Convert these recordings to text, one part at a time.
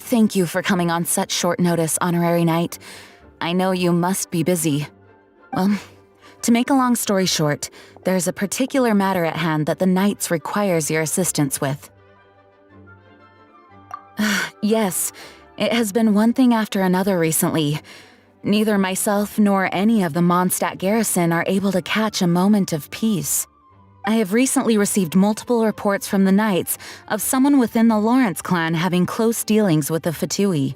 Thank you for coming on such short notice, Honorary Knight. I know you must be busy. Well, to make a long story short, there's a particular matter at hand that the Knights requires your assistance with. Yes, it has been one thing after another recently. Neither myself nor any of the Mondstadt garrison are able to catch a moment of peace. I have recently received multiple reports from the Knights of someone within the Lawrence clan having close dealings with the Fatui.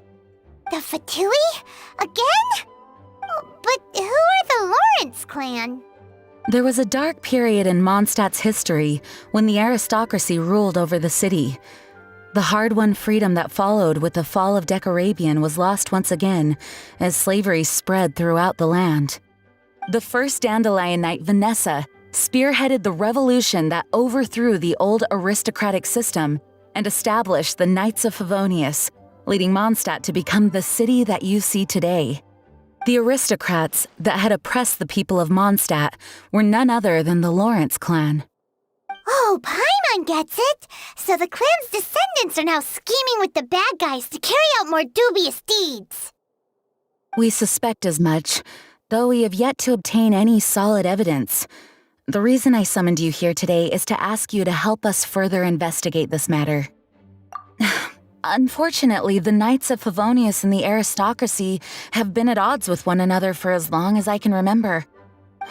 The Fatui? Again? But who are the Lawrence clan? There was a dark period in Mondstadt's history when the aristocracy ruled over the city. The hard-won freedom that followed with the fall of Decarabian was lost once again as slavery spread throughout the land. The first Dandelion Knight, Vanessa, spearheaded the revolution that overthrew the old aristocratic system and established the Knights of Favonius, leading Mondstadt to become the city that you see today. The aristocrats that had oppressed the people of Mondstadt were none other than the Lawrence clan. Oh, Paimon gets it! So the clan's descendants are now scheming with the bad guys to carry out more dubious deeds. We suspect as much, though we have yet to obtain any solid evidence. The reason I summoned you here today is to ask you to help us further investigate this matter. Unfortunately, the Knights of Favonius and the aristocracy have been at odds with one another for as long as I can remember.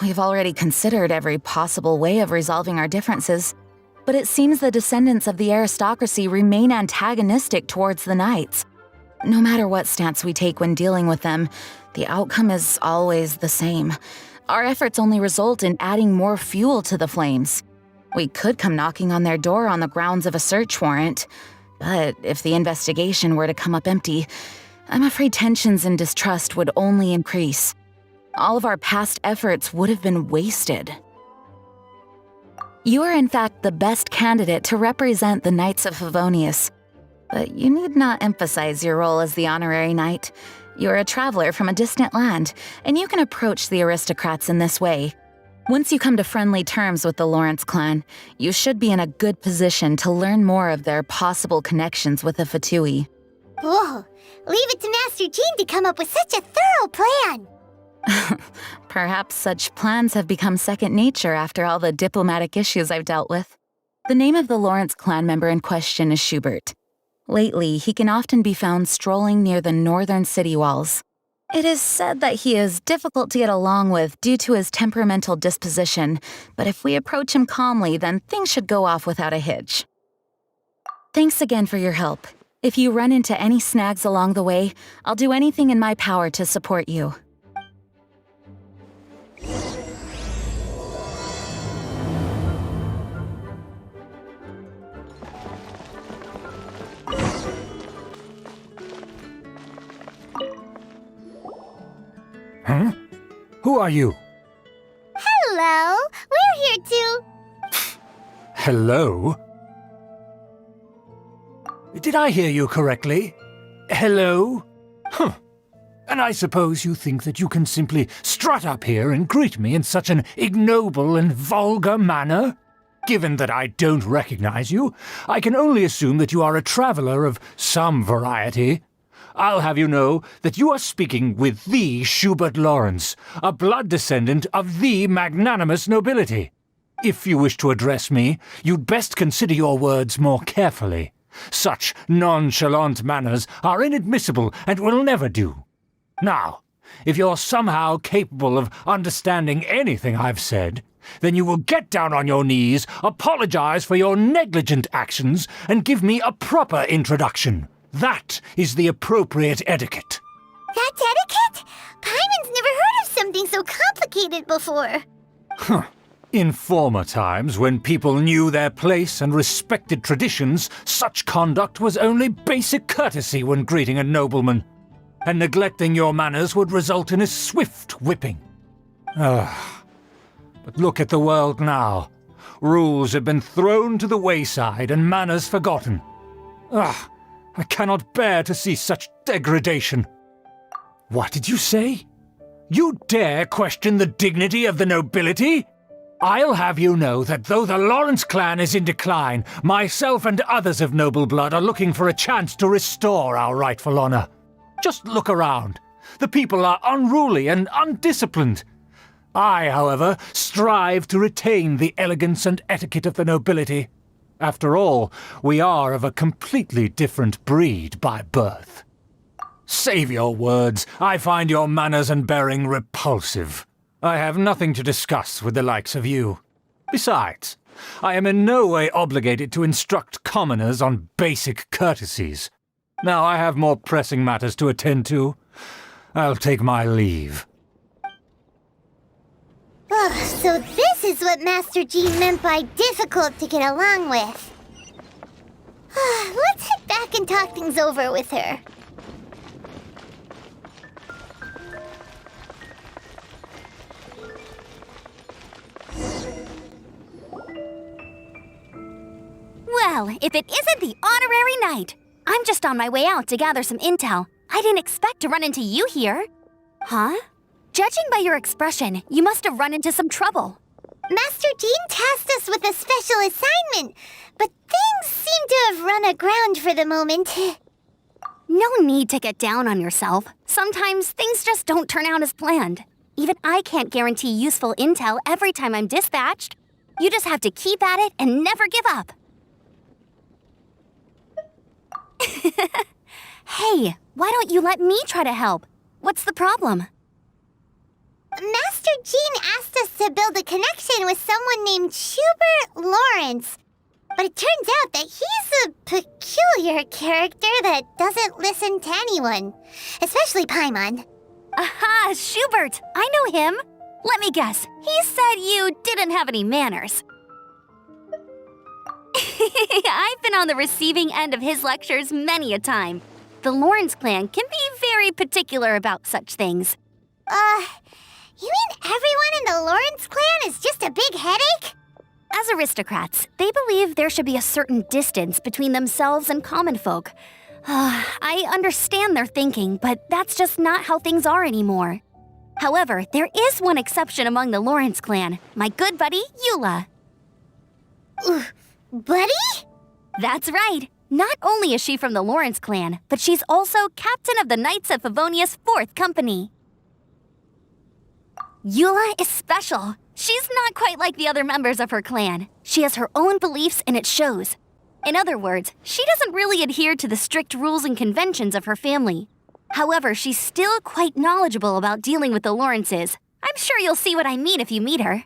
We've already considered every possible way of resolving our differences, but it seems the descendants of the aristocracy remain antagonistic towards the Knights. No matter what stance we take when dealing with them, the outcome is always the same. Our efforts only result in adding more fuel to the flames. We could come knocking on their door on the grounds of a search warrant, but if the investigation were to come up empty, I'm afraid tensions and distrust would only increase. All of our past efforts would have been wasted. You are in fact the best candidate to represent the Knights of Favonius, but you need not emphasize your role as the Honorary Knight. You're a traveler from a distant land, and you can approach the aristocrats in this way. Once you come to friendly terms with the Lawrence clan, you should be in a good position to learn more of their possible connections with the Fatui. Whoa, leave it to Master Jean to come up with such a thorough plan! Perhaps such plans have become second nature after all the diplomatic issues I've dealt with. The name of the Lawrence clan member in question is Schubert. Lately, he can often be found strolling near the northern city walls. It is said that he is difficult to get along with due to his temperamental disposition, but if we approach him calmly, then things should go off without a hitch. Thanks again for your help. If you run into any snags along the way, I'll do anything in my power to support you. Huh? Who are you? Hello, we're here to... Hello? Did I hear you correctly? Hello? Huh. And I suppose you think that you can simply strut up here and greet me in such an ignoble and vulgar manner? Given that I don't recognize you, I can only assume that you are a traveler of some variety. I'll have you know that you are speaking with the Schubert Lawrence, a blood descendant of the magnanimous nobility. If you wish to address me, you'd best consider your words more carefully. Such nonchalant manners are inadmissible and will never do. Now, if you're somehow capable of understanding anything I've said, then you will get down on your knees, apologize for your negligent actions, and give me a proper introduction. That is the appropriate etiquette. That's etiquette? Paimon's never heard of something so complicated before. Huh. In former times, when people knew their place and respected traditions, such conduct was only basic courtesy when greeting a nobleman. And neglecting your manners would result in a swift whipping. But look at the world now. Rules have been thrown to the wayside and manners forgotten. I cannot bear to see such degradation. What did you say? You dare question the dignity of the nobility? I'll have you know that though the Lawrence clan is in decline, myself and others of noble blood are looking for a chance to restore our rightful honor. Just look around. The people are unruly and undisciplined. I, however, strive to retain the elegance and etiquette of the nobility. After all, we are of a completely different breed by birth. Save your words. I find your manners and bearing repulsive. I have nothing to discuss with the likes of you. Besides, I am in no way obligated to instruct commoners on basic courtesies. Now I have more pressing matters to attend to. I'll take my leave. Ugh, so this is what Master Jean meant by difficult to get along with. Let's head back and talk things over with her. Well, if it isn't the honorary knight! I'm just on my way out to gather some intel. I didn't expect to run into you here. Huh? Judging by your expression, you must have run into some trouble. Master Jean tasked us with a special assignment, but things seem to have run aground for the moment. No need to get down on yourself. Sometimes things just don't turn out as planned. Even I can't guarantee useful intel every time I'm dispatched. You just have to keep at it and never give up. Hey, why don't you let me try to help? What's the problem? Master Jean asked us to build a connection with someone named Schubert Lawrence. But it turns out that he's a peculiar character that doesn't listen to anyone, especially Paimon. Aha, Schubert! I know him. Let me guess, he said you didn't have any manners. I've been on the receiving end of his lectures many a time. The Lawrence clan can be very particular about such things. You mean everyone in the Lawrence clan is just a big headache? As aristocrats, they believe there should be a certain distance between themselves and common folk. I understand their thinking, but that's just not how things are anymore. However, there is one exception among the Lawrence clan, my good buddy, Eula. Buddy? That's right. Not only is she from the Lawrence clan, but she's also captain of the Knights of Favonia's 4th Company. Eula is special. She's not quite like the other members of her clan. She has her own beliefs and it shows. In other words, she doesn't really adhere to the strict rules and conventions of her family. However, she's still quite knowledgeable about dealing with the Lawrences. I'm sure you'll see what I mean if you meet her.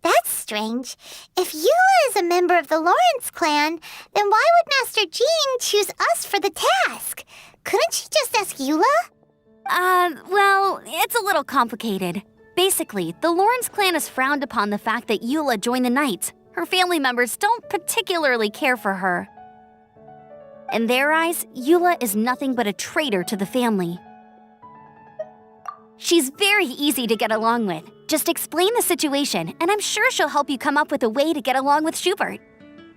That's strange. If Eula is a member of the Lawrence clan, then why would Master Jean choose us for the task? Couldn't she just ask Eula? Well, it's a little complicated. Basically, the Lawrence clan has frowned upon the fact that Eula joined the Knights. Her family members don't particularly care for her. In their eyes, Eula is nothing but a traitor to the family. She's very easy to get along with. Just explain the situation, and I'm sure she'll help you come up with a way to get along with Schubert.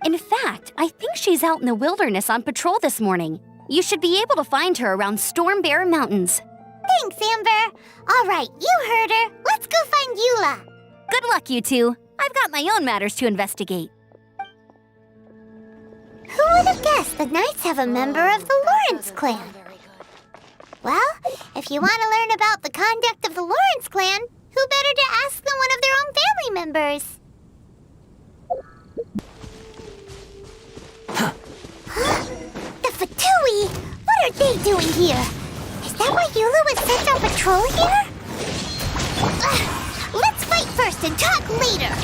In fact, I think she's out in the wilderness on patrol this morning. You should be able to find her around Storm Bear Mountains. Thanks, Amber. All right, you heard her. Let's go find Eula. Good luck, you two. I've got my own matters to investigate. Who would have guessed the Knights have a member of the Lawrence clan? Well, if you want to learn about the conduct of the Lawrence clan, who better to ask than one of their own family members? The Fatui! What are they doing here? Is that why Eula was sent on patrol here? Let's fight first and talk later!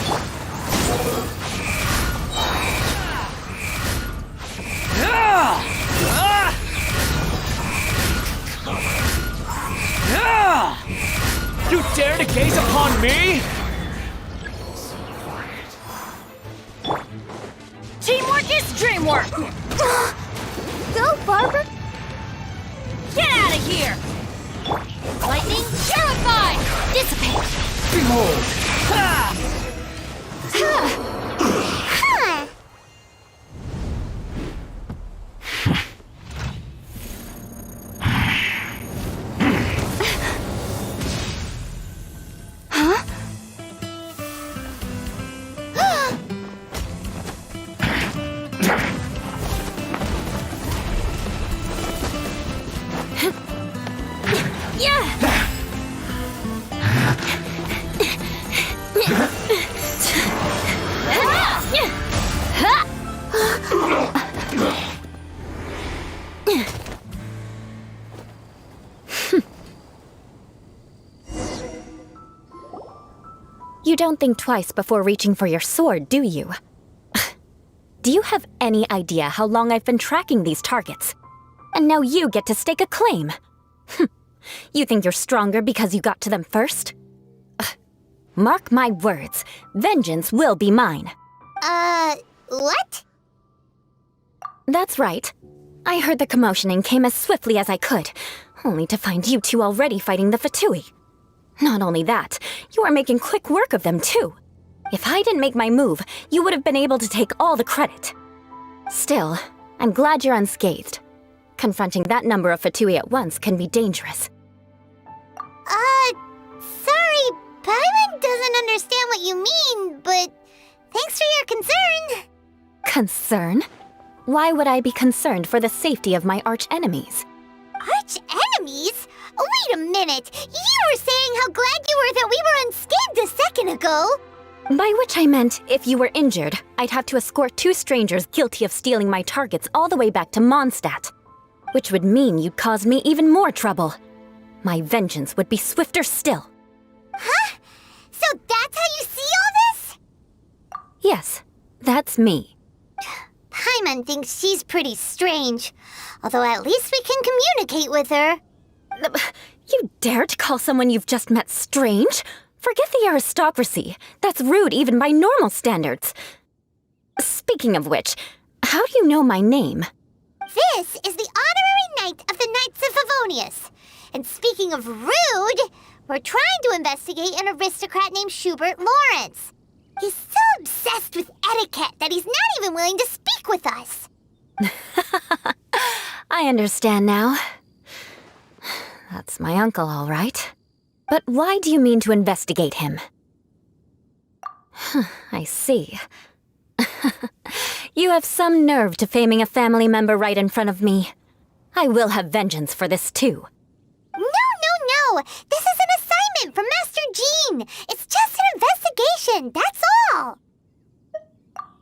You dare to gaze upon me? Teamwork is dreamwork! Go, Barbara! Get out of here! Lightning, terrified! Dissipate! Behold! Huh. You don't think twice before reaching for your sword, do you? Do you have any idea how long I've been tracking these targets? And now you get to stake a claim. You think you're stronger because you got to them first? Mark my words, vengeance will be mine. What? That's right. I heard the commotion and came as swiftly as I could, only to find you two already fighting the Fatui. Not only that, you are making quick work of them too. If I didn't make my move, you would have been able to take all the credit. Still, I'm glad you're unscathed. Confronting that number of Fatui at once can be dangerous. Sorry, Paimon doesn't understand what you mean, but thanks for your concern. Concern? Why would I be concerned for the safety of my arch-enemies? Arch-enemies? Wait a minute! You were saying how glad you were that we were unscathed a second ago! By which I meant, if you were injured, I'd have to escort 2 strangers guilty of stealing my targets all the way back to Mondstadt. Which would mean you'd cause me even more trouble. My vengeance would be swifter still. Huh? So that's how you see all this? Yes, that's me. Paimon thinks she's pretty strange. Although at least we can communicate with her. You dare to call someone you've just met strange? Forget the aristocracy. That's rude even by normal standards. Speaking of which, how do you know my name? This is the honorary knight of the Knights of Favonius. And speaking of rude, we're trying to investigate an aristocrat named Schubert Lawrence. He's so obsessed with etiquette that he's not even willing to speak with us. I understand now. That's my uncle, all right. But why do you mean to investigate him? I see. You have some nerve to faming a family member right in front of me. I will have vengeance for this too. No. This is an assignment from Master Jean. It's just an investigation, that's all.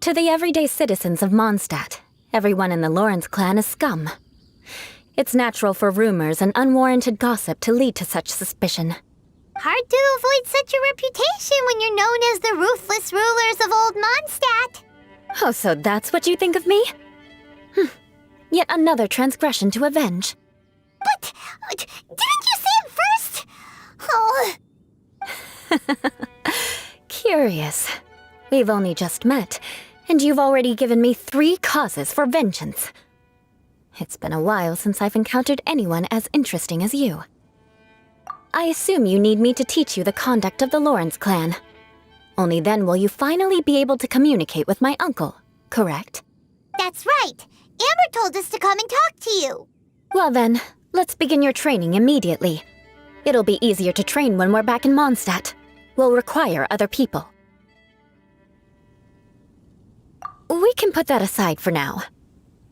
To the everyday citizens of Mondstadt, everyone in the Lawrence clan is scum. It's natural for rumors and unwarranted gossip to lead to such suspicion. Hard to avoid such a reputation when you're known as the ruthless rulers of Old Mondstadt. Oh, so that's what you think of me? Yet another transgression to avenge. But didn't you say it first? Oh. Curious. We've only just met, and you've already given me 3 causes for vengeance. It's been a while since I've encountered anyone as interesting as you. I assume you need me to teach you the conduct of the Lawrence clan. Only then will you finally be able to communicate with my uncle, correct? That's right. Amber told us to come and talk to you. Well then, let's begin your training immediately. It'll be easier to train when we're back in Mondstadt. We'll require other people. We can put that aside for now.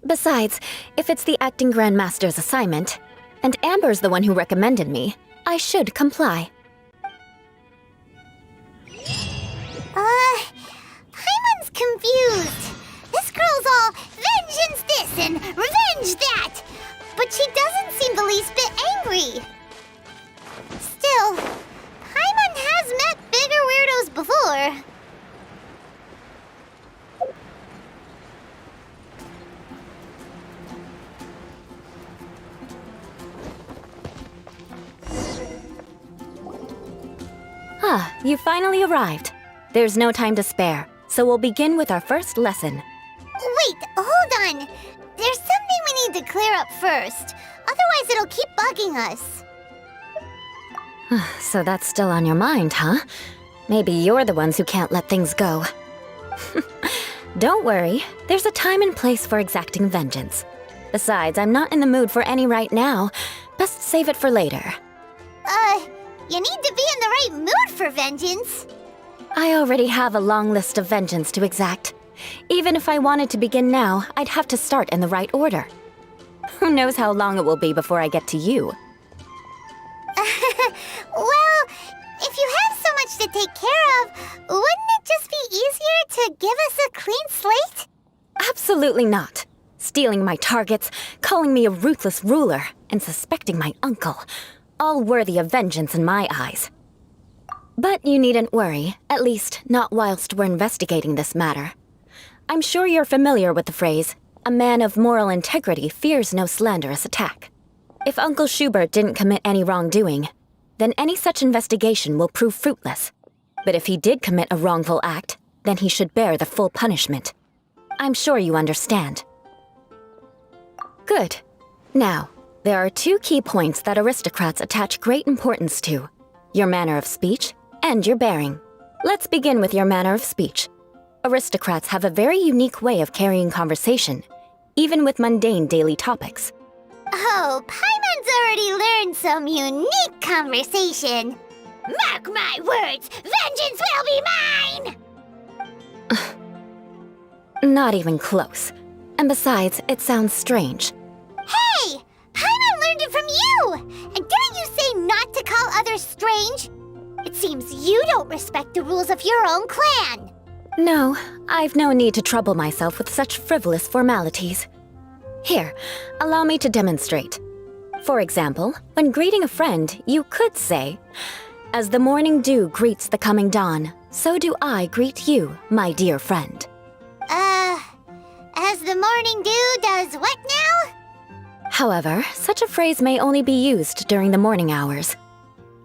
Besides, if it's the acting Grandmaster's assignment, and Amber's the one who recommended me, I should comply. Paimon's confused. This girl's all vengeance this and revenge that. But she doesn't seem the least bit angry. Still, Paimon has met bigger weirdos before. Ah, you finally arrived. There's no time to spare, so we'll begin with our first lesson. Wait, hold on. There's something we need to clear up first. Otherwise, it'll keep bugging us. So that's still on your mind, huh? Maybe you're the ones who can't let things go. Don't worry, there's a time and place for exacting vengeance. Besides, I'm not in the mood for any right now. Best save it for later. You need to be in the right mood for vengeance. I already have a long list of vengeance to exact. Even if I wanted to begin now, I'd have to start in the right order. Who knows how long it will be before I get to you? Well, if you have so much to take care of, wouldn't it just be easier to give us a clean slate? Absolutely not. Stealing my targets, calling me a ruthless ruler, and suspecting my uncle. All worthy of vengeance in my eyes. But you needn't worry, at least not whilst we're investigating this matter. I'm sure you're familiar with the phrase, a man of moral integrity fears no slanderous attack. If Uncle Schubert didn't commit any wrongdoing, then any such investigation will prove fruitless. But if he did commit a wrongful act, then he should bear the full punishment. I'm sure you understand. Good. Now, there are two key points that aristocrats attach great importance to: your manner of speech and your bearing. Let's begin with your manner of speech. Aristocrats have a very unique way of carrying conversation, even with mundane daily topics. Oh, Paimon's already learned some unique conversation. Mark my words, vengeance will be mine! Not even close. And besides, it sounds strange. Hey! Paimon learned it from you! And didn't you say not to call others strange? It seems you don't respect the rules of your own clan. No, I've no need to trouble myself with such frivolous formalities. Here, allow me to demonstrate. For example, when greeting a friend, you could say, "As the morning dew greets the coming dawn, so do I greet you, my dear friend." As the morning dew does what now? However, such a phrase may only be used during the morning hours.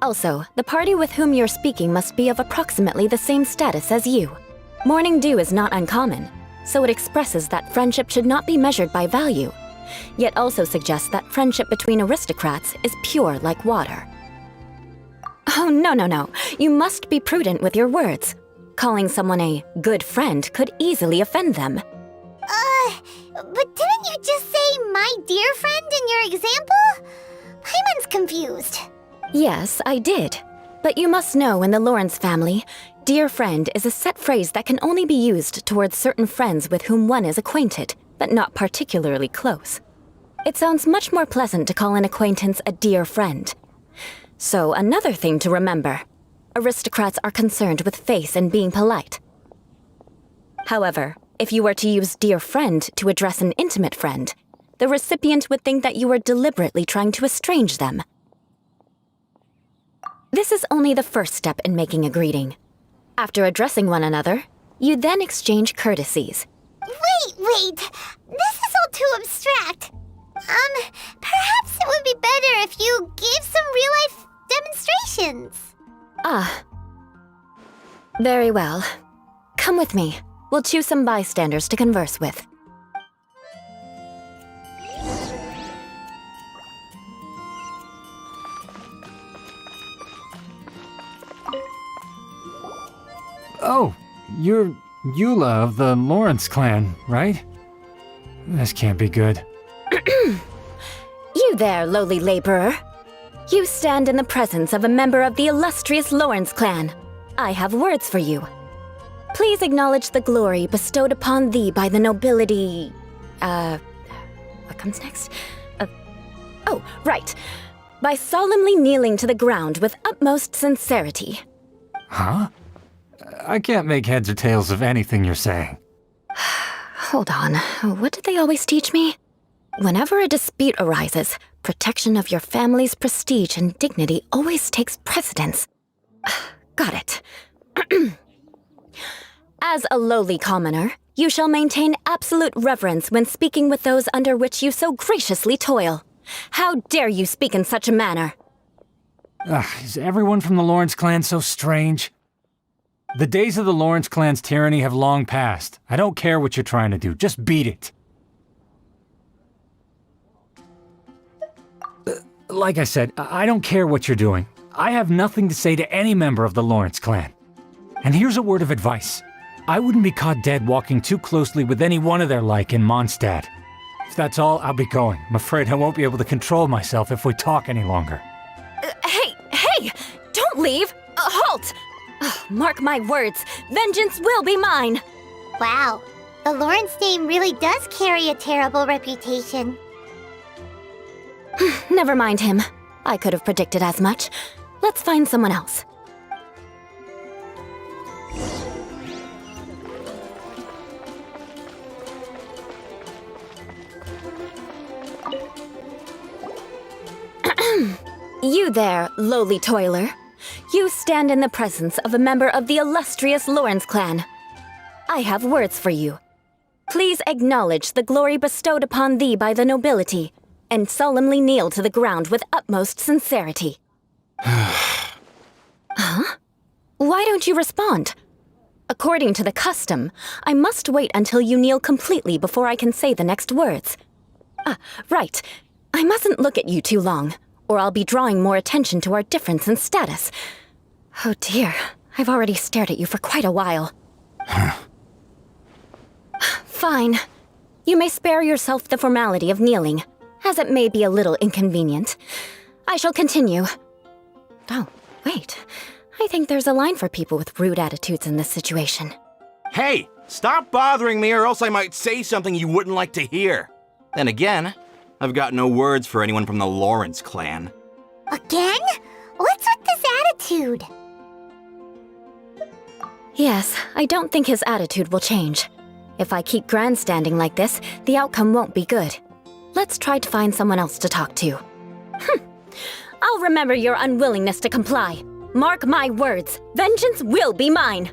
Also, the party with whom you're speaking must be of approximately the same status as you. Morning dew is not uncommon, so it expresses that friendship should not be measured by value, yet also suggests that friendship between aristocrats is pure like water. Oh, no. You must be prudent with your words. Calling someone a good friend could easily offend them. But didn't you just say my dear friend in your example? Paimon's confused. Yes, I did. But you must know in the Lawrence family, dear friend is a set phrase that can only be used towards certain friends with whom one is acquainted, but not particularly close. It sounds much more pleasant to call an acquaintance a dear friend. So another thing to remember, aristocrats are concerned with face and being polite. However, if you were to use dear friend to address an intimate friend, the recipient would think that you were deliberately trying to estrange them. This is only the first step in making a greeting. After addressing one another, you then exchange courtesies. Wait! This is all too abstract. Perhaps it would be better if you gave some real-life demonstrations. Ah. Very well. Come with me. We'll choose some bystanders to converse with. Oh, you're Eula of the Lawrence clan, right? This can't be good. You there, lowly laborer. You stand in the presence of a member of the illustrious Lawrence clan. I have words for you. Please acknowledge the glory bestowed upon thee by the nobility... What comes next? Oh, right. By solemnly kneeling to the ground with utmost sincerity. Huh? I can't make heads or tails of anything you're saying. Hold on. What did they always teach me? Whenever a dispute arises, protection of your family's prestige and dignity always takes precedence. Got it. As a lowly commoner, you shall maintain absolute reverence when speaking with those under which you so graciously toil. How dare you speak in such a manner? Is everyone from the Lawrence clan so strange? The days of the Lawrence clan's tyranny have long passed. I don't care what you're trying to do, just beat it. Like I said, I don't care what you're doing. I have nothing to say to any member of the Lawrence clan. And here's a word of advice. I wouldn't be caught dead walking too closely with any one of their like in Mondstadt. If that's all, I'll be going. I'm afraid I won't be able to control myself if we talk any longer. Hey! Don't leave! Halt! Mark my words, vengeance will be mine! Wow, the Lawrence name really does carry a terrible reputation. Never mind him. I could have predicted as much. Let's find someone else. You there, lowly toiler. You stand in the presence of a member of the illustrious Lawrence clan. I have words for you. Please acknowledge the glory bestowed upon thee by the nobility, and solemnly kneel to the ground with utmost sincerity. Huh? Why don't you respond? According to the custom, I must wait until you kneel completely before I can say the next words. Right. I mustn't look at you too long, or I'll be drawing more attention to our difference in status. Oh dear, I've already stared at you for quite a while. Fine. You may spare yourself the formality of kneeling, as it may be a little inconvenient. I shall continue. Oh, wait. I think there's a line for people with rude attitudes in this situation. Hey, stop bothering me or else I might say something you wouldn't like to hear. Then again, I've got no words for anyone from the Lawrence clan. Again? What's with this attitude? Yes, I don't think his attitude will change. If I keep grandstanding like this, the outcome won't be good. Let's try to find someone else to talk to. I'll remember your unwillingness to comply. Mark my words, vengeance will be mine!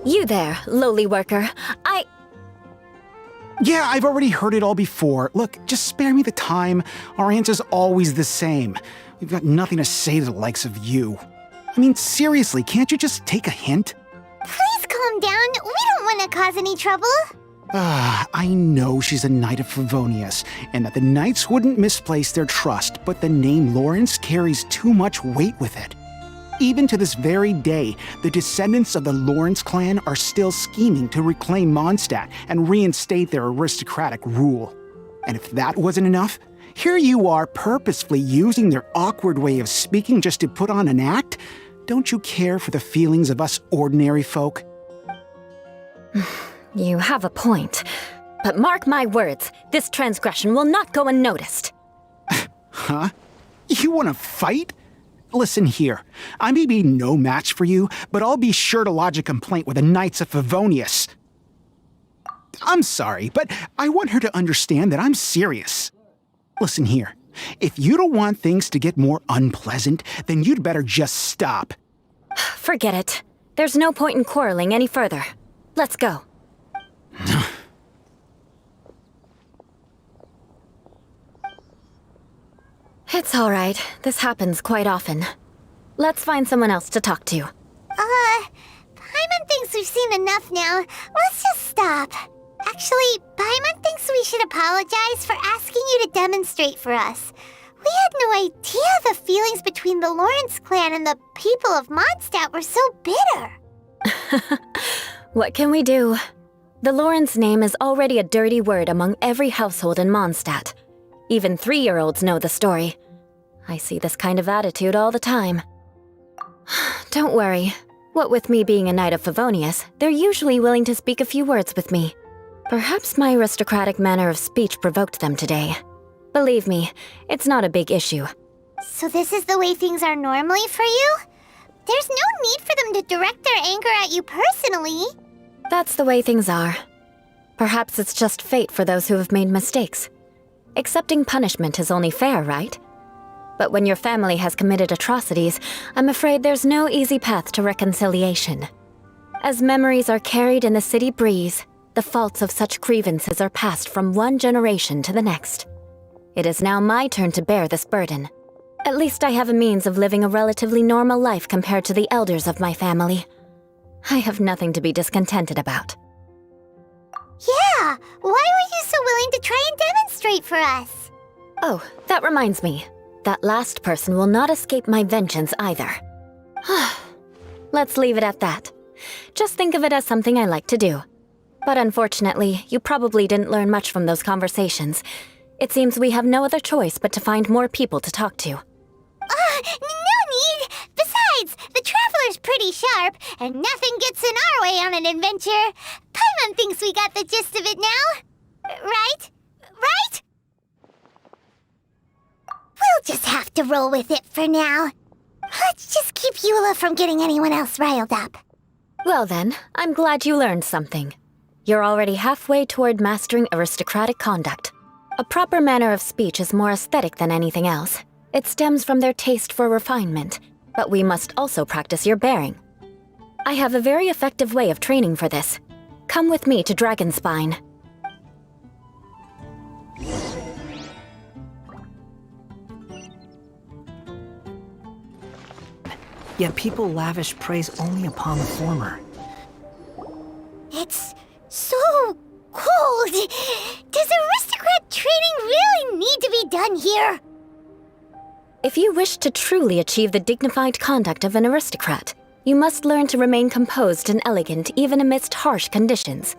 You there, lowly worker. Yeah, I've already heard it all before. Look, just spare me the time. Our answer's always the same. We've got nothing to say to the likes of you. I mean, seriously, can't you just take a hint? Please calm down. We don't want to cause any trouble. I know she's a Knight of Favonius, and that the Knights wouldn't misplace their trust, but the name Lawrence carries too much weight with it. Even to this very day, the descendants of the Lawrence clan are still scheming to reclaim Mondstadt and reinstate their aristocratic rule. And if that wasn't enough, here you are purposefully using their awkward way of speaking just to put on an act? Don't you care for the feelings of us ordinary folk? You have a point. But mark my words, this transgression will not go unnoticed. Huh? You want to fight? Listen here, I may be no match for you, but I'll be sure to lodge a complaint with the Knights of Favonius. I'm sorry, but I want her to understand that I'm serious. Listen here, if you don't want things to get more unpleasant, then you'd better just stop. Forget it. There's no point in quarreling any further. Let's go. It's all right. This happens quite often. Let's find someone else to talk to. Paimon thinks we've seen enough now. Let's just stop. Actually, Paimon thinks we should apologize for asking you to demonstrate for us. We had no idea the feelings between the Lawrence clan and the people of Mondstadt were so bitter. What can we do? The Lawrence name is already a dirty word among every household in Mondstadt. Even 3-year-olds know the story. I see this kind of attitude all the time. Don't worry. What with me being a Knight of Favonius, they're usually willing to speak a few words with me. Perhaps my aristocratic manner of speech provoked them today. Believe me, it's not a big issue. So this is the way things are normally for you? There's no need for them to direct their anger at you personally. That's the way things are. Perhaps it's just fate for those who have made mistakes. Accepting punishment is only fair, right? But when your family has committed atrocities, I'm afraid there's no easy path to reconciliation. As memories are carried in the city breeze, the faults of such grievances are passed from one generation to the next. It is now my turn to bear this burden. At least I have a means of living a relatively normal life compared to the elders of my family. I have nothing to be discontented about. Yeah, why were you so willing to try and demonstrate for us? Oh, that reminds me. That last person will not escape my vengeance either. Let's leave it at that. Just think of it as something I like to do. But unfortunately, you probably didn't learn much from those conversations. It seems we have no other choice but to find more people to talk to. No need! Besides, the Traveler's pretty sharp, and nothing gets in our way on an adventure. Paimon thinks we got the gist of it now. Right? Right? We'll just have to roll with it for now. Let's just keep Eula from getting anyone else riled up. Well then, I'm glad you learned something. You're already halfway toward mastering aristocratic conduct. A proper manner of speech is more aesthetic than anything else. It stems from their taste for refinement, but we must also practice your bearing. I have a very effective way of training for this. Come with me to Dragonspine. Yet people lavish praise only upon the former. It's so cold. Does aristocrat training really need to be done here? If you wish to truly achieve the dignified conduct of an aristocrat, you must learn to remain composed and elegant even amidst harsh conditions.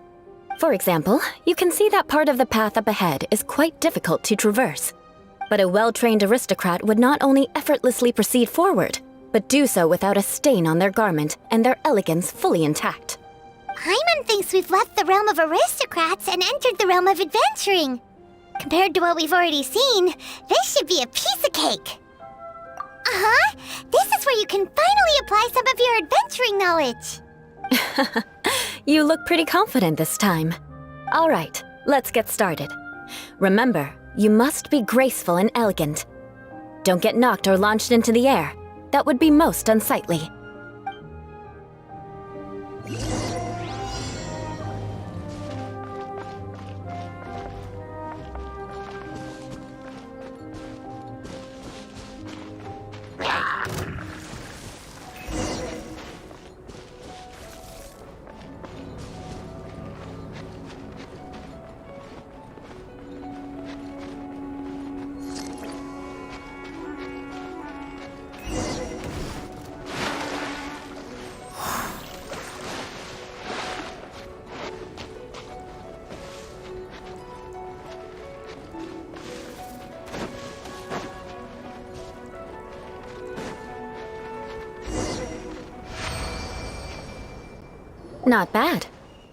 For example, you can see that part of the path up ahead is quite difficult to traverse. But a well-trained aristocrat would not only effortlessly proceed forward, but do so without a stain on their garment and their elegance fully intact. Paimon thinks we've left the realm of aristocrats and entered the realm of adventuring. Compared to what we've already seen, this should be a piece of cake. Uh-huh. This is where you can finally apply some of your adventuring knowledge. You look pretty confident this time. All right, let's get started. Remember, you must be graceful and elegant. Don't get knocked or launched into the air. That would be most unsightly. Not bad.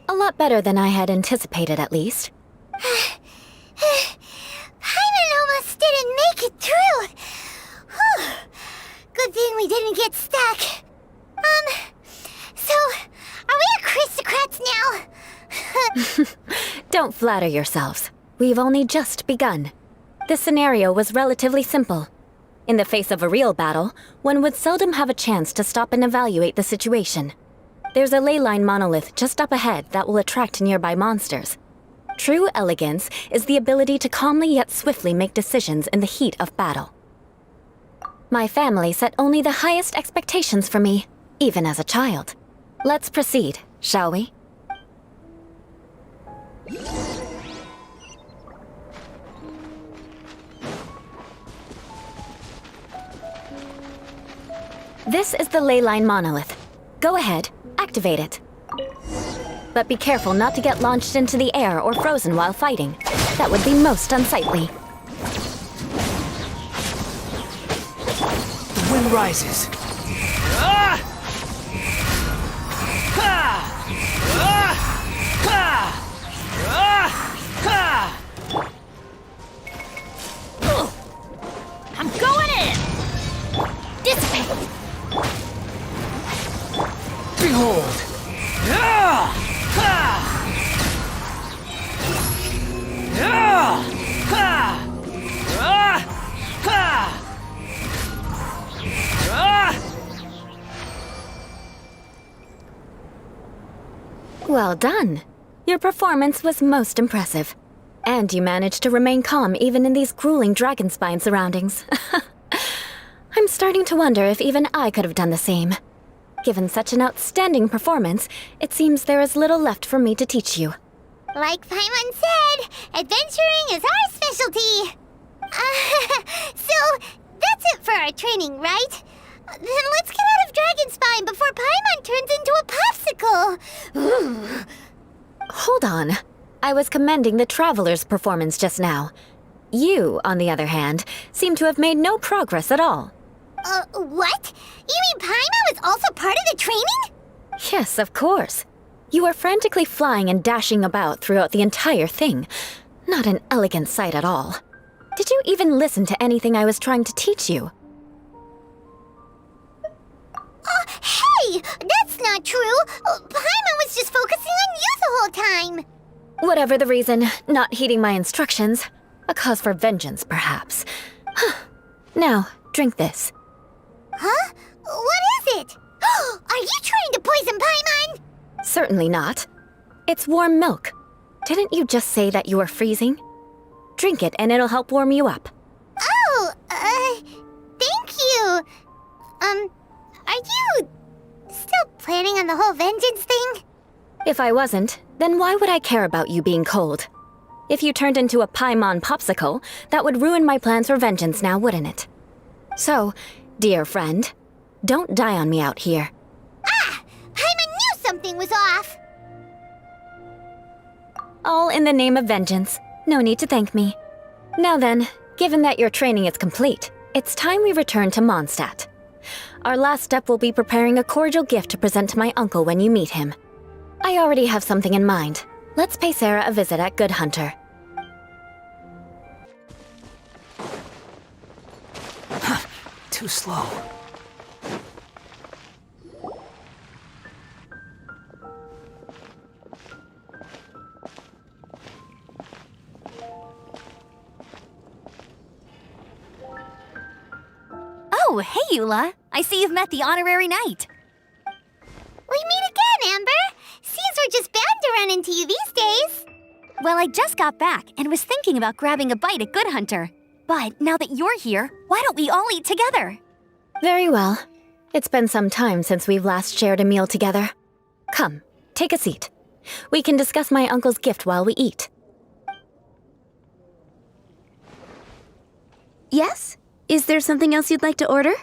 A lot better than I had anticipated, at least. Paimon almost didn't make it through. Whew. Good thing we didn't get stuck. So, are we aristocrats now? Don't flatter yourselves. We've only just begun. This scenario was relatively simple. In the face of a real battle, one would seldom have a chance to stop and evaluate the situation. There's a leyline monolith just up ahead that will attract nearby monsters. True elegance is the ability to calmly yet swiftly make decisions in the heat of battle. My family set only the highest expectations for me, even as a child. Let's proceed, shall we? This is the leyline monolith. Go ahead, activate it. But be careful not to get launched into the air or frozen while fighting. That would be most unsightly. The wind rises. Ah! Ha! Ah! Ha! Ah! Ha! I'm going in! Dissipate! Behold! Ah! Ha! Ah! Ha! Ah! Ha! Ah! Well done. Your performance was most impressive. And you managed to remain calm even in these grueling Dragonspine surroundings. I'm starting to wonder if even I could have done the same. Given such an outstanding performance, it seems there is little left for me to teach you. Like Paimon said, adventuring is our specialty. So, that's it for our training, right? Then let's get out of Dragonspine before Paimon turns into a popsicle. Hold on. I was commending the Traveler's performance just now. You, on the other hand, seem to have made no progress at all. What? You mean Paimon was also part of the training? Yes, of course. You were frantically flying and dashing about throughout the entire thing. Not an elegant sight at all. Did you even listen to anything I was trying to teach you? Hey! That's not true! Paimon was just focusing on you the whole time! Whatever the reason, not heeding my instructions. A cause for vengeance, perhaps. Now, drink this. Huh? What is it? Are you trying to poison Paimon? Certainly not. It's warm milk. Didn't you just say that you were freezing? Drink it and it'll help warm you up. Oh, thank you. Are you still planning on the whole vengeance thing? If I wasn't, then why would I care about you being cold? If you turned into a Paimon popsicle, that would ruin my plans for vengeance now, wouldn't it? So, dear friend, don't die on me out here. Ah! Paimon knew something was off! All in the name of vengeance. No need to thank me. Now then, given that your training is complete, it's time we return to Mondstadt. Our last step will be preparing a cordial gift to present to my uncle when you meet him. I already have something in mind. Let's pay Sarah a visit at Good Hunter. Too slow. Oh, hey, Eula. I see you've met the honorary knight. We meet again, Amber! Seems we're just bound to run into you these days. Well, I just got back and was thinking about grabbing a bite at Good Hunter. But now that you're here, why don't we all eat together? Very well. It's been some time since we've last shared a meal together. Come, take a seat. We can discuss my uncle's gift while we eat. Yes? Is there something else you'd like to order?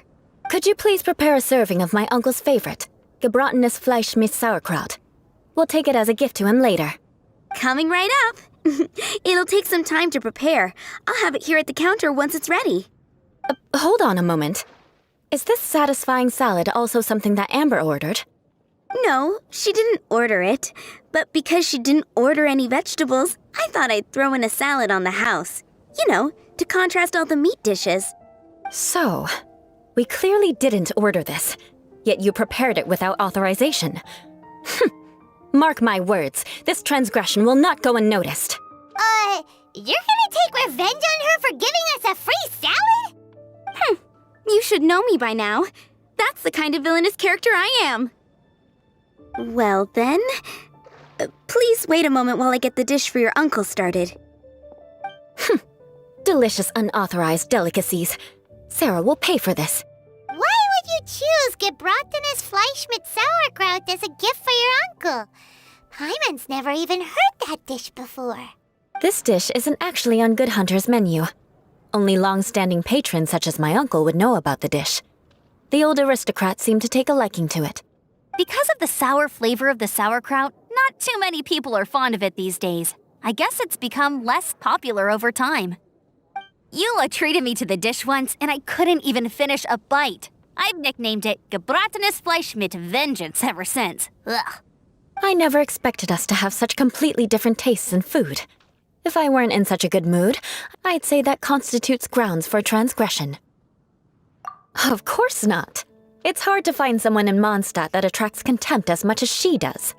Could you please prepare a serving of my uncle's favorite, gebratenes Fleisch mit Sauerkraut? We'll take it as a gift to him later. Coming right up. It'll take some time to prepare. I'll have it here at the counter once it's ready. Hold on a moment. Is this satisfying salad also something that Amber ordered? No, she didn't order it. But because she didn't order any vegetables, I thought I'd throw in a salad on the house. You know, to contrast all the meat dishes. So, we clearly didn't order this, yet you prepared it without authorization. Mark my words, this transgression will not go unnoticed. You're gonna take revenge on her for giving us a free salad? You should know me by now. That's the kind of villainous character I am. Well then, please wait a moment while I get the dish for your uncle started. Delicious unauthorized delicacies. Sarah will pay for this. Why would you choose gebratenes Fleisch mit Sauerkraut as a gift for your uncle? Paimon's never even heard that dish before. This dish isn't actually on Good Hunter's menu. Only long-standing patrons such as my uncle would know about the dish. The old aristocrat seemed to take a liking to it. Because of the sour flavor of the sauerkraut, not too many people are fond of it these days. I guess it's become less popular over time. Eula treated me to the dish once, and I couldn't even finish a bite. I've nicknamed it gebratenes Fleisch mit Vengeance ever since. Ugh. I never expected us to have such completely different tastes in food. If I weren't in such a good mood, I'd say that constitutes grounds for transgression. Of course not. It's hard to find someone in Mondstadt that attracts contempt as much as she does.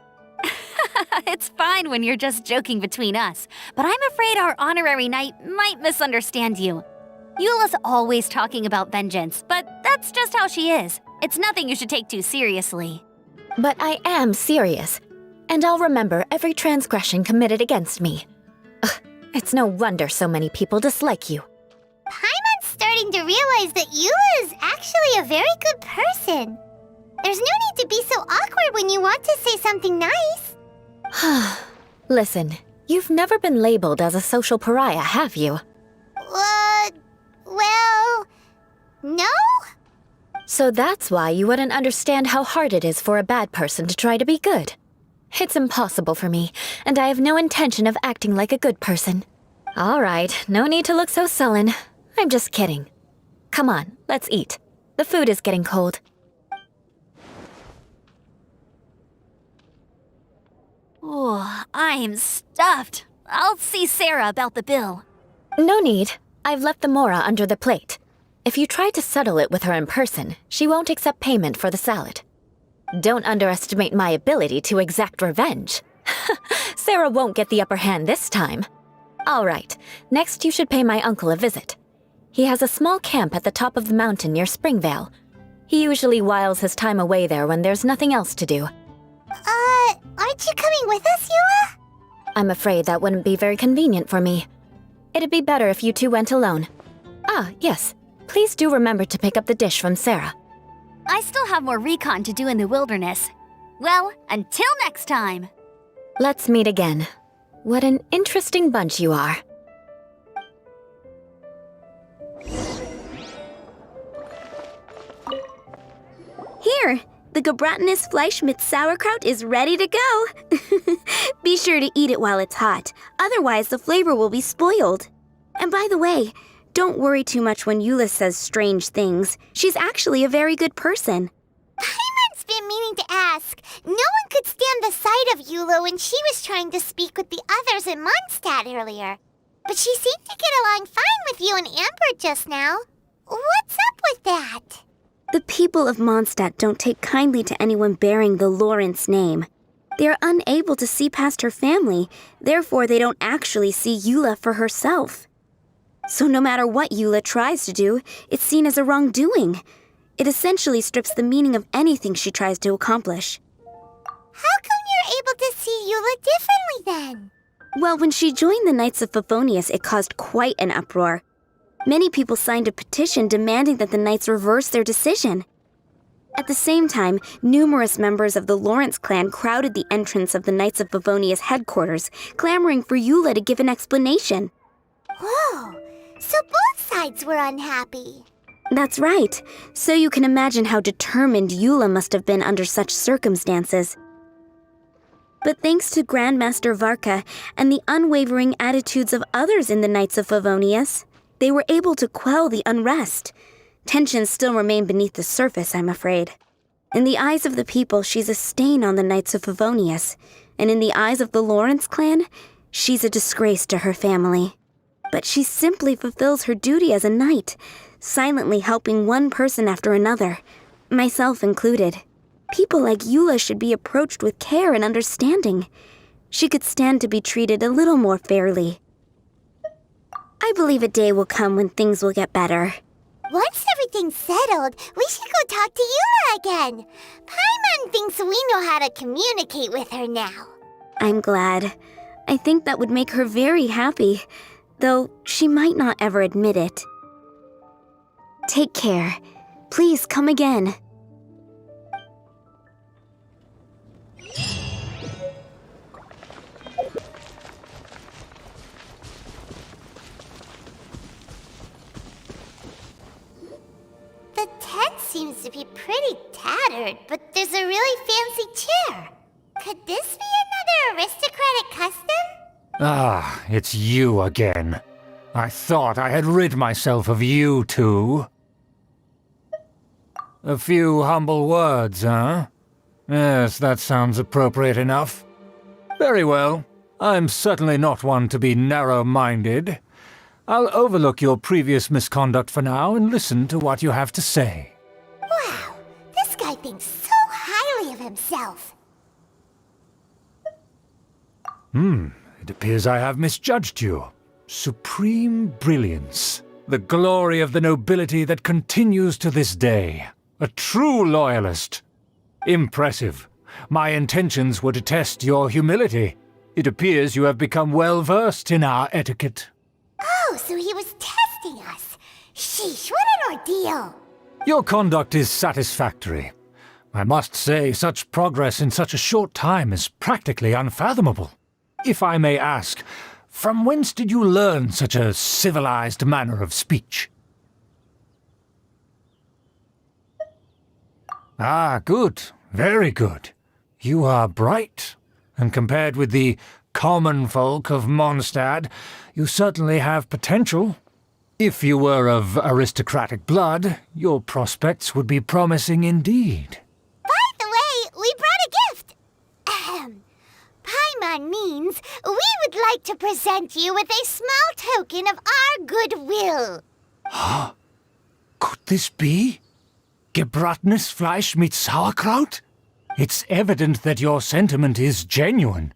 It's fine when you're just joking between us, but I'm afraid our honorary knight might misunderstand you. Eula's always talking about vengeance, but that's just how she is. It's nothing you should take too seriously. But I am serious, and I'll remember every transgression committed against me. Ugh, it's no wonder so many people dislike you. Paimon's starting to realize that Eula is actually a very good person. There's no need to be so awkward when you want to say something nice. Listen, you've never been labeled as a social pariah, have you? Well, no? So that's why you wouldn't understand how hard it is for a bad person to try to be good. It's impossible for me, and I have no intention of acting like a good person. All right, no need to look so sullen. I'm just kidding. Come on, let's eat. The food is getting cold. Oh, I'm stuffed. I'll see Sarah about the bill. No need. I've left the mora under the plate. If you try to settle it with her in person, she won't accept payment for the salad. Don't underestimate my ability to exact revenge. Sarah won't get the upper hand this time. All right, next you should pay my uncle a visit. He has a small camp at the top of the mountain near Springvale. He usually whiles his time away there when there's nothing else to do. Aren't you coming with us, Eula? I'm afraid that wouldn't be very convenient for me. It'd be better if you two went alone. Ah, yes. Please do remember to pick up the dish from Sarah. I still have more recon to do in the wilderness. Well, until next time. Let's meet again. What an interesting bunch you are. Here, the Gebratinus Fleischmitz sauerkraut is ready to go. Be sure to eat it while it's hot, otherwise the flavor will be spoiled. And by the way, don't worry too much when Eula says strange things. She's actually a very good person. Paimon's been meaning to ask. No one could stand the sight of Eula when she was trying to speak with the others in Mondstadt earlier. But she seemed to get along fine with you and Amber just now. What's up with that? The people of Mondstadt don't take kindly to anyone bearing the Lawrence name. They are unable to see past her family, therefore they don't actually see Eula for herself. So no matter what Eula tries to do, it's seen as a wrongdoing. It essentially strips the meaning of anything she tries to accomplish. How come you're able to see Eula differently then? Well, when she joined the Knights of Favonius, it caused quite an uproar. Many people signed a petition demanding that the Knights reverse their decision. At the same time, numerous members of the Lawrence clan crowded the entrance of the Knights of Favonius headquarters, clamoring for Eula to give an explanation. Whoa, so both sides were unhappy. That's right. So you can imagine how determined Eula must have been under such circumstances. But thanks to Grandmaster Varka and the unwavering attitudes of others in the Knights of Favonius, they were able to quell the unrest. Tensions still remain beneath the surface, I'm afraid. In the eyes of the people, she's a stain on the Knights of Favonius, and in the eyes of the Lawrence clan, she's a disgrace to her family. But she simply fulfills her duty as a knight, silently helping one person after another, myself included. People like Eula should be approached with care and understanding. She could stand to be treated a little more fairly. I believe a day will come when things will get better. Once everything's settled, we should go talk to Eula again. Paimon thinks we know how to communicate with her now. I'm glad. I think that would make her very happy, though she might not ever admit it. Take care. Please come again. The tent seems to be pretty tattered, but there's a really fancy chair. Could this be another aristocratic custom? Ah, it's you again. I thought I had rid myself of you two. A few humble words, huh? Yes, that sounds appropriate enough. Very well. I'm certainly not one to be narrow-minded. I'll overlook your previous misconduct for now and listen to what you have to say. Wow, this guy thinks so highly of himself. It appears I have misjudged you. Supreme brilliance. The glory of the nobility that continues to this day. A true loyalist. Impressive. My intentions were to test your humility. It appears you have become well-versed in our etiquette. Oh, so he was testing us. Sheesh, what an ordeal. Your conduct is satisfactory. I must say, such progress in such a short time is practically unfathomable. If I may ask, from whence did you learn such a civilized manner of speech? Ah, good. Very good. You are bright, and compared with the common folk of Mondstadt, you certainly have potential. If you were of aristocratic blood, your prospects would be promising indeed. By the way, we brought a gift. Ahem. Paimon means we would like to present you with a small token of our goodwill. Could this be? Gebratenes Fleisch mit Sauerkraut? It's evident that your sentiment is genuine.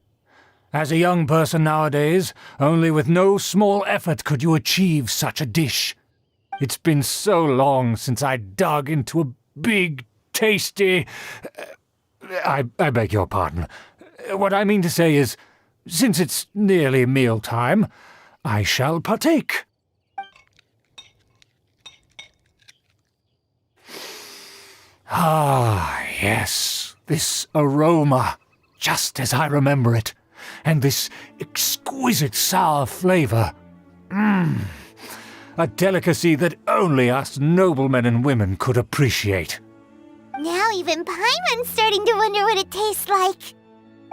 As a young person nowadays, only with no small effort could you achieve such a dish. It's been so long since I dug into a big, tasty... I beg your pardon. What I mean to say is, since it's nearly mealtime, I shall partake. Ah, yes, this aroma, just as I remember it, and this exquisite sour flavor. A delicacy that only us noblemen and women could appreciate. Now even Paimon's starting to wonder what it tastes like.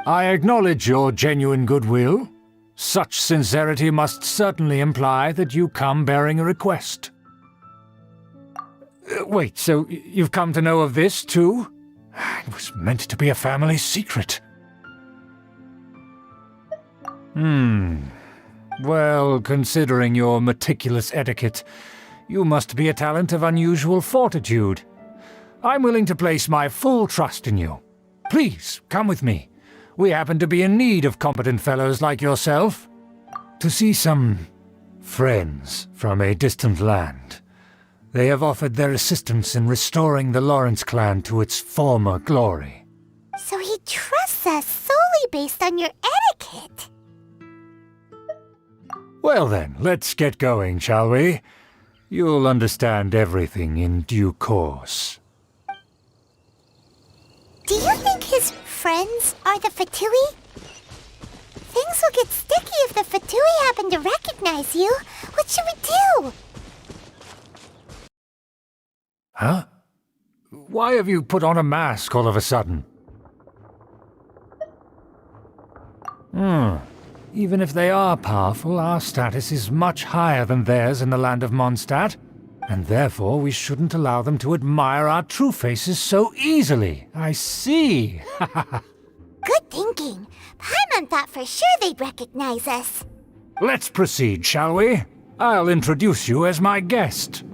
I acknowledge your genuine goodwill. Such sincerity must certainly imply that you come bearing a request. Wait, so you've come to know of this, too? It was meant to be a family secret. Well, considering your meticulous etiquette, you must be a talent of unusual fortitude. I'm willing to place my full trust in you. Please, come with me. We happen to be in need of competent fellows like yourself. To see some friends from a distant land. They have offered their assistance in restoring the Lawrence clan to its former glory. So he trusts us solely based on your etiquette. Well then, let's get going, shall we? You'll understand everything in due course. Do you think his friends are the Fatui? Things will get sticky if the Fatui happen to recognize you. What should we do? Huh? Why have you put on a mask all of a sudden? Even if they are powerful, our status is much higher than theirs in the land of Mondstadt, and therefore we shouldn't allow them to admire our true faces so easily. I see. Good thinking. Paimon thought for sure they'd recognize us. Let's proceed, shall we? I'll introduce you as my guest.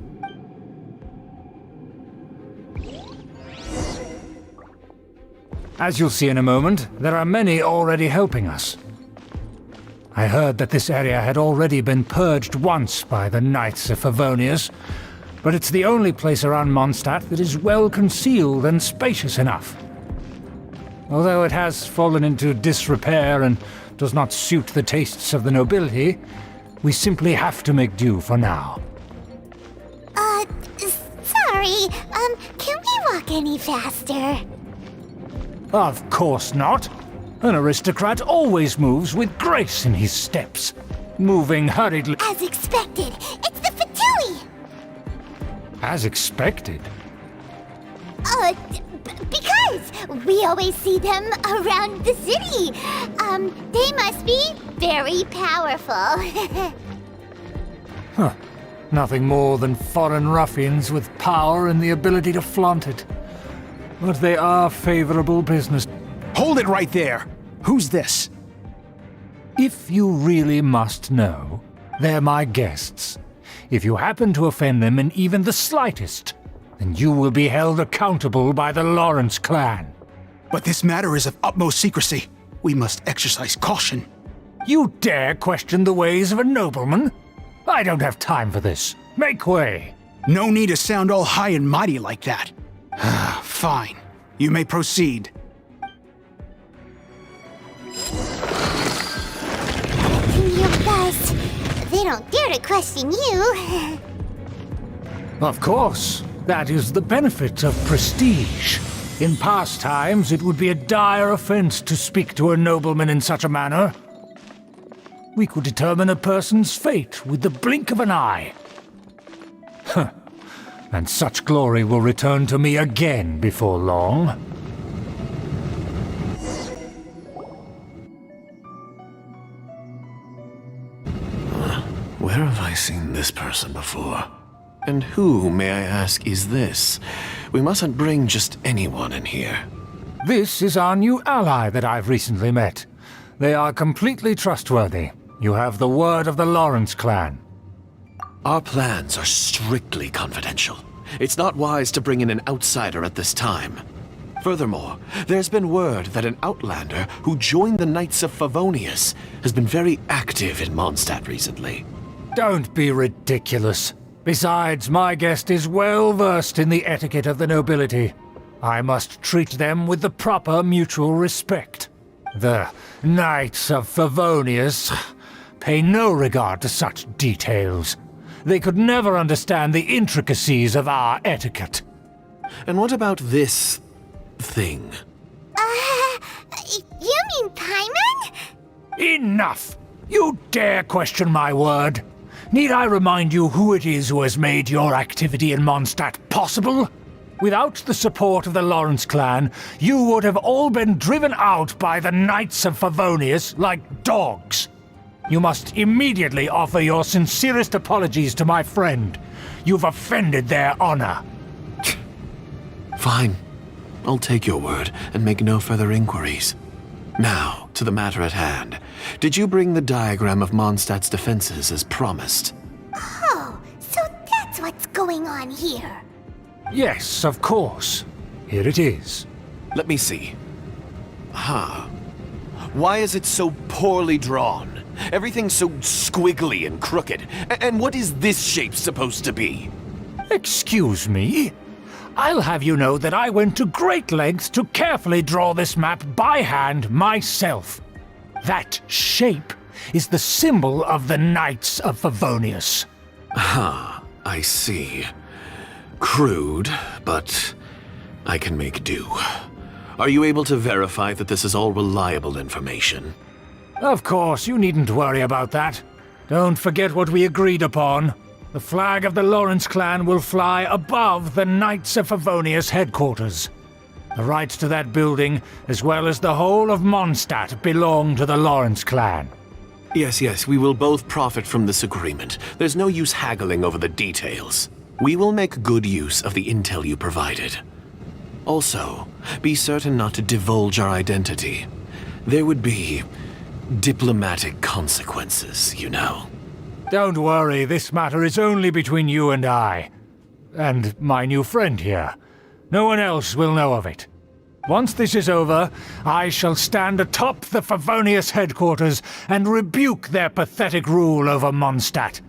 As you'll see in a moment, there are many already helping us. I heard that this area had already been purged once by the Knights of Favonius, but it's the only place around Mondstadt that is well concealed and spacious enough. Although it has fallen into disrepair and does not suit the tastes of the nobility, we simply have to make do for now. Sorry, can we walk any faster? Of course not. An aristocrat always moves with grace in his steps, moving hurriedly. As expected, it's the Fatui! As expected? Because we always see them around the city. They must be very powerful. Huh. Nothing more than foreign ruffians with power and the ability to flaunt it. But they are favorable business. Hold it right there! Who's this? If you really must know, they're my guests. If you happen to offend them in even the slightest, then you will be held accountable by the Lawrence clan. But this matter is of utmost secrecy. We must exercise caution. You dare question the ways of a nobleman? I don't have time for this. Make way. No need to sound all high and mighty like that. Fine. You may proceed. You guys, they don't dare to question you. Of course. That is the benefit of prestige. In past times, it would be a dire offense to speak to a nobleman in such a manner. We could determine a person's fate with the blink of an eye. And such glory will return to me again before long. Where have I seen this person before? And who, may I ask, is this? We mustn't bring just anyone in here. This is our new ally that I've recently met. They are completely trustworthy. You have the word of the Lawrence clan. Our plans are strictly confidential. It's not wise to bring in an outsider at this time. Furthermore, there's been word that an outlander who joined the Knights of Favonius has been very active in Mondstadt recently. Don't be ridiculous. Besides, my guest is well versed in the etiquette of the nobility. I must treat them with the proper mutual respect. The Knights of Favonius pay no regard to such details. They could never understand the intricacies of our etiquette. And what about this thing? You mean Paimon? Enough! You dare question my word? Need I remind you who it is who has made your activity in Mondstadt possible? Without the support of the Lawrence clan, you would have all been driven out by the Knights of Favonius like dogs. You must immediately offer your sincerest apologies to my friend. You've offended their honor. Fine. I'll take your word and make no further inquiries. Now, to the matter at hand. Did you bring the diagram of Mondstadt's defenses as promised? Oh, so that's what's going on here. Yes, of course. Here it is. Let me see. Why is it so poorly drawn? Everything's so squiggly and crooked. And what is this shape supposed to be? Excuse me? I'll have you know that I went to great lengths to carefully draw this map by hand myself. That shape is the symbol of the Knights of Favonius. I see. Crude, but I can make do. Are you able to verify that this is all reliable information? Of course, you needn't worry about that. Don't forget what we agreed upon. The flag of the Lawrence clan will fly above the Knights of Favonius headquarters. The rights to that building, as well as the whole of Mondstadt, belong to the Lawrence clan. Yes, we will both profit from this agreement. There's no use haggling over the details. We will make good use of the intel you provided. Also, be certain not to divulge our identity. There would be diplomatic consequences, you know. Don't worry, this matter is only between you and I. And my new friend here. No one else will know of it. Once this is over, I shall stand atop the Favonius headquarters and rebuke their pathetic rule over Mondstadt.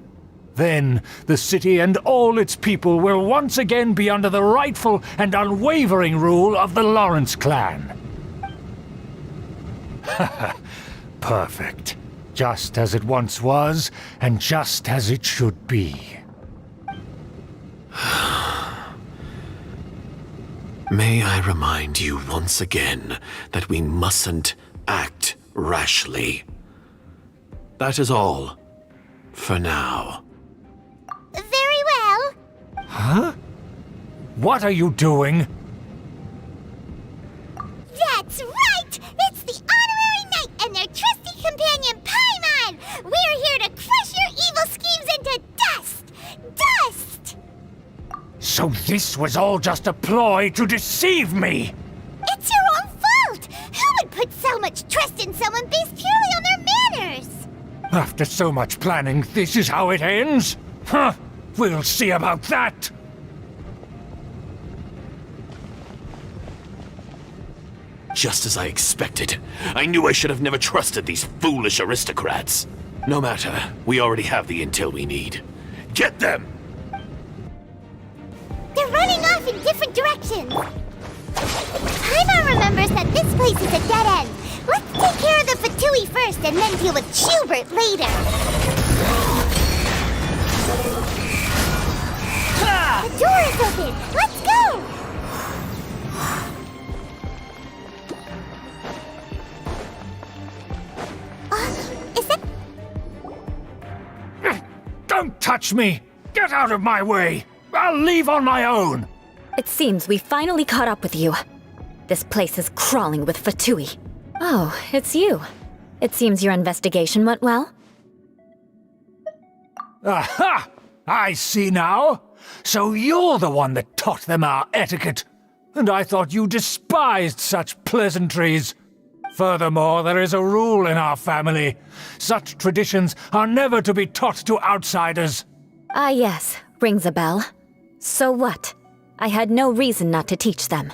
Then the city and all its people will once again be under the rightful and unwavering rule of the Lawrence clan. Perfect. Just as it once was, and just as it should be. May I remind you once again that we mustn't act rashly. That is all. For now. Very well. Huh? What are you doing? That's right! It's the Honorary Knight and their trusty companion, Paimon! We're here to crush your evil schemes into dust! Dust! So this was all just a ploy to deceive me! It's your own fault! Who would put so much trust in someone based purely on their manners? After so much planning, this is how it ends? Huh? We'll see about that! Just as I expected. I knew I should have never trusted these foolish aristocrats. No matter, we already have the intel we need. Get them! They're running off in different directions. Paimon remembers that this place is a dead end. Let's take care of the Fatui first and then deal with Schubert later. The door is open. Let's go! Is that... Don't touch me! Get out of my way! I'll leave on my own! It seems we finally caught up with you. This place is crawling with Fatui. Oh, it's you. It seems your investigation went well. Aha! I see now! So you're the one that taught them our etiquette! And I thought you despised such pleasantries! Furthermore, there is a rule in our family. Such traditions are never to be taught to outsiders. Ah yes, rings a bell. So what? I had no reason not to teach them.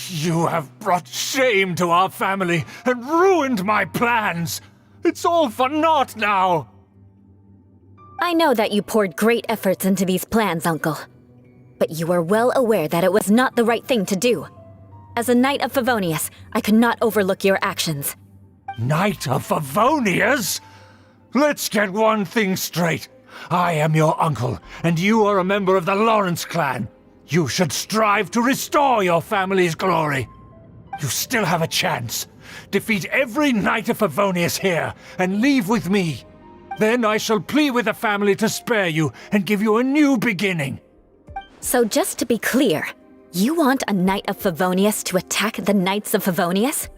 You have brought shame to our family and ruined my plans. It's all for naught now. I know that you poured great efforts into these plans, Uncle. But you were well aware that it was not the right thing to do. As a Knight of Favonius, I could not overlook your actions. Knight of Favonius? Let's get one thing straight. I am your uncle, and you are a member of the Lawrence clan. You should strive to restore your family's glory. You still have a chance. Defeat every Knight of Favonius here, and leave with me. Then I shall plead with the family to spare you and give you a new beginning. So just to be clear, you want a Knight of Favonius to attack the Knights of Favonius?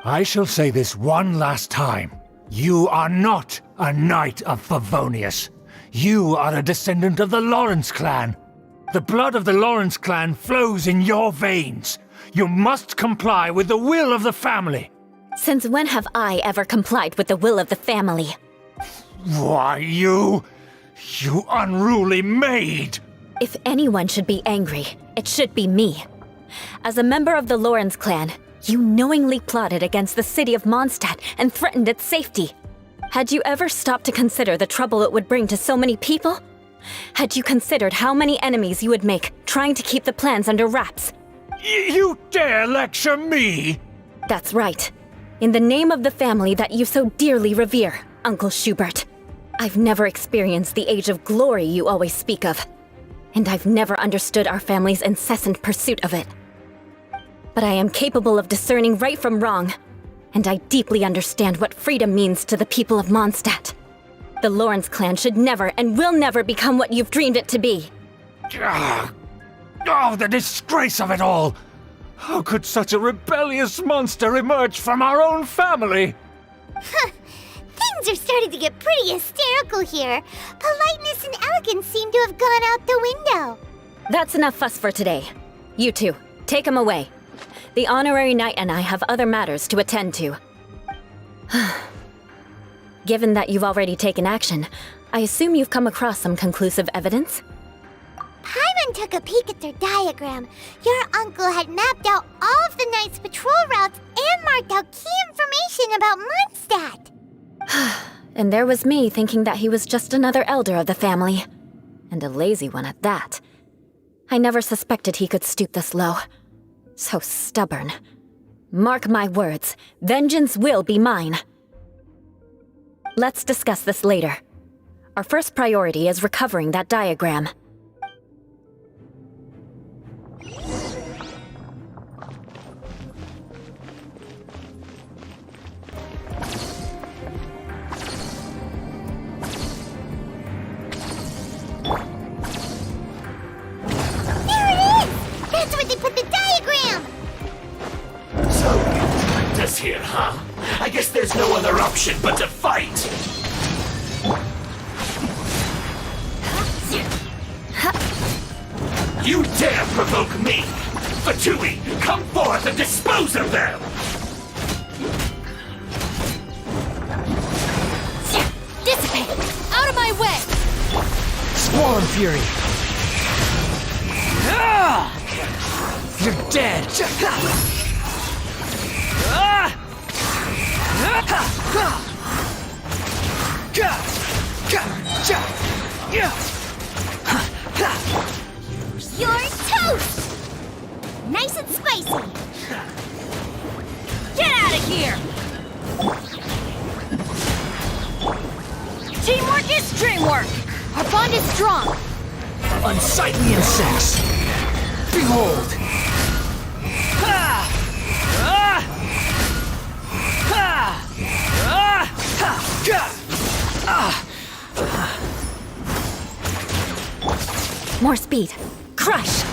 I shall say this one last time. You are not a Knight of Favonius. You are a descendant of the Lawrence clan. The blood of the Lawrence clan flows in your veins. You must comply with the will of the family. Since when have I ever complied with the will of the family? Why, you unruly maid! If anyone should be angry, it should be me. As a member of the Lawrence clan, you knowingly plotted against the city of Mondstadt and threatened its safety. Had you ever stopped to consider the trouble it would bring to so many people? Had you considered how many enemies you would make trying to keep the plans under wraps? You dare lecture me? That's right. In the name of the family that you so dearly revere, Uncle Schubert. I've never experienced the age of glory you always speak of. And I've never understood our family's incessant pursuit of it. But I am capable of discerning right from wrong, and I deeply understand what freedom means to the people of Mondstadt. The Lawrence clan should never and will never become what you've dreamed it to be. Oh, the disgrace of it all! How could such a rebellious monster emerge from our own family? Things are starting to get pretty hysterical here. Politeness and elegance seem to have gone out the window. That's enough fuss for today. You two, take him away. The honorary knight and I have other matters to attend to. Given that you've already taken action, I assume you've come across some conclusive evidence? Paimon took a peek at their diagram. Your uncle had mapped out all of the Knight's patrol routes and marked out key information about Mondstadt. And there was me thinking that he was just another elder of the family. And a lazy one at that. I never suspected he could stoop this low. So stubborn. Mark my words, vengeance will be mine. Let's discuss this later. Our first priority is recovering that diagram. Here, huh? I guess there's no other option but to fight! You dare provoke me! Fatui, come forth and dispose of them! Dissipate! Out of my way! Swarm Fury! You're dead! You're toast! Nice and spicy! Get out of here! Teamwork is dreamwork! Our bond is strong! Unsightly insects! Behold! More speed. Crush!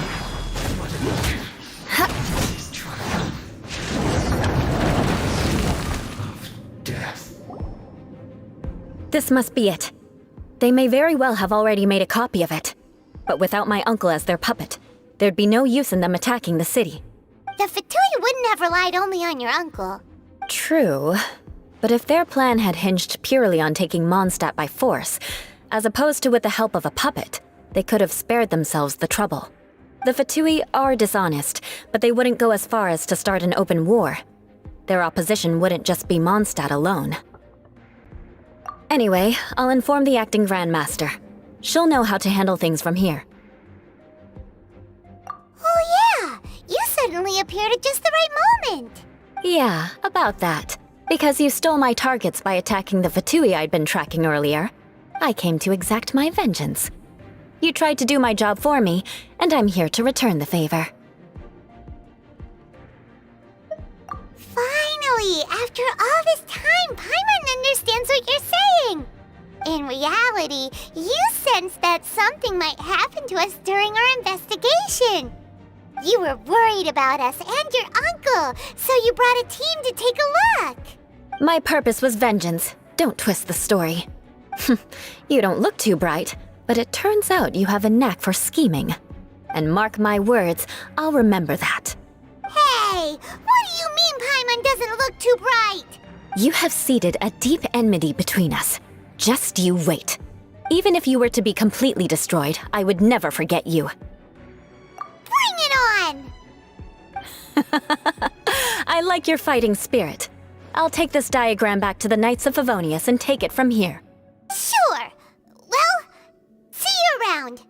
This must be it. They may very well have already made a copy of it. But without my uncle as their puppet, there'd be no use in them attacking the city. The Fatui wouldn't have relied only on your uncle. True. But if their plan had hinged purely on taking Mondstadt by force, As opposed to with the help of a puppet, they could have spared themselves the trouble. The Fatui are dishonest, but they wouldn't go as far as to start an open war. Their opposition wouldn't just be Mondstadt alone. Anyway, I'll inform the acting Grandmaster. She'll know how to handle things from here. Oh yeah! You suddenly appeared at just the right moment! Yeah, about that. Because you stole my targets by attacking the Fatui I'd been tracking earlier, I came to exact my vengeance. You tried to do my job for me, and I'm here to return the favor. Finally! After all this time, Paimon understands what you're saying! In reality, you sensed that something might happen to us during our investigation. You were worried about us and your uncle, so you brought a team to take a look. My purpose was vengeance. Don't twist the story. You don't look too bright, but it turns out you have a knack for scheming. And mark my words, I'll remember that. Hey, what do you mean Paimon doesn't look too bright? You have seeded a deep enmity between us. Just you wait. Even if you were to be completely destroyed, I would never forget you. Bring it on! I like your fighting spirit. I'll take this diagram back to the Knights of Favonius and take it from here. Sure. Well, see you around.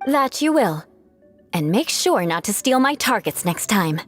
That you will. And make sure not to steal my targets next time.